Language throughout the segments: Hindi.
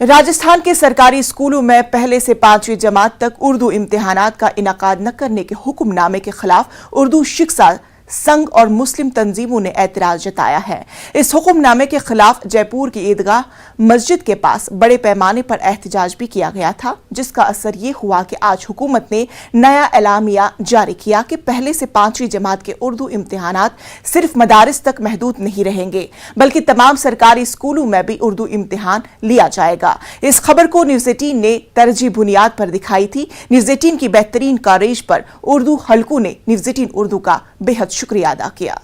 राजस्थान के सरकारी स्कूलों में पहले से 5वीं जमात तक उर्दू इम्तिहानात का इनेकाद न करने के हुक्मनामे के खिलाफ उर्दू शिक्षा संघ और मुस्लिम तंजीमों ने एतराज जताया है। इस हुक्मनामे के खिलाफ जयपुर की ईदगाह मस्जिद के पास बड़े पैमाने पर एहतजाज भी किया गया था, जिसका असर ये हुआ कि आज हुकूमत ने नया एलामिया जारी किया कि पहले से 5वीं जमात के उर्दू इम्तिहानात सिर्फ मदारिस तक महदूद नहीं रहेंगे, बल्कि तमाम सरकारी स्कूलों में भी उर्दू इम्तिहान लिया जाएगा। इस खबर को न्यूज़ 18 ने तरजीह बुनियाद पर दिखाई थी। न्यूज़ 18 की बेहतरीन कवरेज पर उर्दू हलकों ने न्यूज़ 18 उर्दू का बेहद शुक्रिया अदा किया।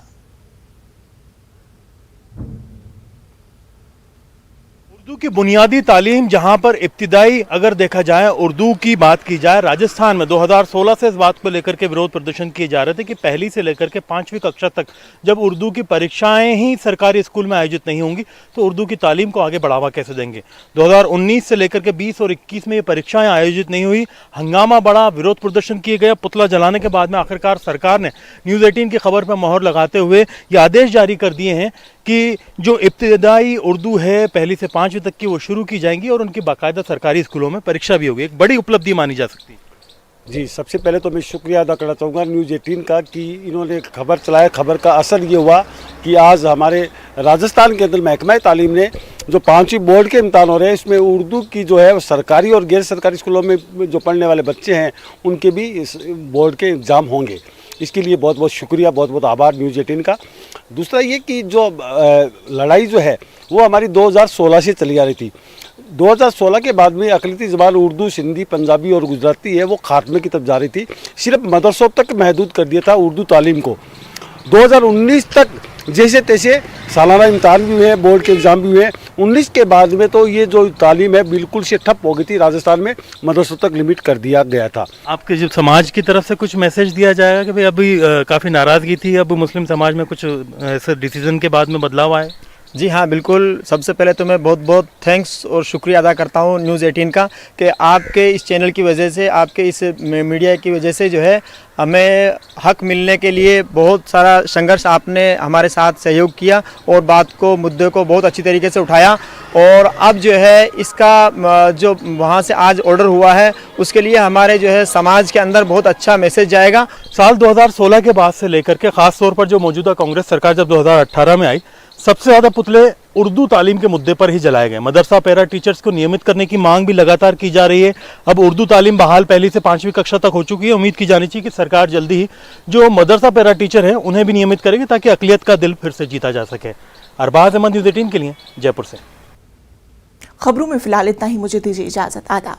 उर्दू की बुनियादी तालीम जहां पर इब्तिदाई अगर देखा जाए उर्दू की बात की जाए, राजस्थान में 2016 से इस बात को लेकर के विरोध प्रदर्शन किए जा रहे थे कि पहली से लेकर के 5वीं कक्षा तक जब उर्दू की परीक्षाएं ही सरकारी स्कूल में आयोजित नहीं होंगी तो उर्दू की तालीम को आगे बढ़ावा कैसे देंगे। 2019 से लेकर के 20 और 21 में ये परीक्षाएं आयोजित नहीं हुई, हंगामा बढ़ा, विरोध प्रदर्शन किए गए। पुतला जलाने के बाद में आखिरकार सरकार ने न्यूज़ 18 की खबर पर मोहर लगाते हुए ये आदेश जारी कर दिए हैं कि जो इब्तिदाई उर्दू है पहली से 5वीं तक की वो शुरू की जाएंगी और उनकी बाकायदा सरकारी स्कूलों में परीक्षा भी होगी। एक बड़ी उपलब्धि मानी जा सकती है। जी, सबसे पहले तो मैं शुक्रिया अदा करना चाहूँगा न्यूज़ 18 का कि इन्होंने खबर चलाया। खबर का असर ये हुआ कि आज हमारे राजस्थान के अंदर महकमा तालीम ने जो 5वीं बोर्ड के इम्तहान हो रहे हैं इसमें उर्दू की जो है सरकारी और गैर सरकारी स्कूलों में जो पढ़ने वाले बच्चे हैं उनके भी इस बोर्ड के एग्ज़ाम होंगे। इसके लिए बहुत बहुत शुक्रिया, बहुत बहुत आभार न्यूज़ 18 का। दूसरा ये कि जो लड़ाई जो है वो हमारी 2016 से चली आ रही थी। 2016 के बाद में अक़लियती ज़बान उर्दू, सिंधी, पंजाबी और गुजराती है वो खात्मे की तरफ जा रही थी। सिर्फ मदरसों तक महदूद कर दिया था उर्दू तालीम को। 2019 तक जैसे तैसे सालाना इम्तहान भी हुए, बोर्ड के एग्ज़ाम भी हुए। 19 के बाद में तो ये जो तालीम है बिल्कुल से ठप हो गई थी। राजस्थान में मदरसों तक लिमिट कर दिया गया था। आपके जो समाज की तरफ से कुछ मैसेज दिया जाएगा कि भाई अभी काफ़ी नाराज़गी थी, अब मुस्लिम समाज में कुछ ऐसे डिसीजन के बाद में बदलाव आए? जी हाँ, बिल्कुल। सबसे पहले तो मैं बहुत बहुत थैंक्स और शुक्रिया अदा करता हूँ न्यूज़ 18 का कि आपके इस चैनल की वजह से, आपके इस मीडिया की वजह से जो है हमें हक मिलने के लिए बहुत सारा संघर्ष आपने हमारे साथ सहयोग किया और बात को, मुद्दे को बहुत अच्छी तरीके से उठाया। और अब जो है इसका जो वहाँ से आज ऑर्डर हुआ है उसके लिए हमारे जो है समाज के अंदर बहुत अच्छा मैसेज जाएगा। साल 2016 के बाद से लेकर के ख़ास तौर पर जो मौजूदा कांग्रेस सरकार जब 2018 में आई, सबसे ज़्यादा पुतले उर्दू तालीम के मुद्दे पर ही जलाए गए। मदरसा पैरा टीचर्स को नियमित करने की मांग भी लगातार की जा रही है। अब उर्दू तालीम बहाल पहली से 5वीं कक्षा तक हो चुकी है। उम्मीद की जानी चाहिए कि सरकार जल्दी ही जो मदरसा पैरा टीचर हैं उन्हें भी नियमित करेगी ताकि अक़लियत का दिल फिर से जीता जा सके। अरबाज अहमद, न्यूज़ 18 के लिए जयपुर से। खबरों में फिलहाल इतना ही। मुझे दीजिए इजाजत। आदाब।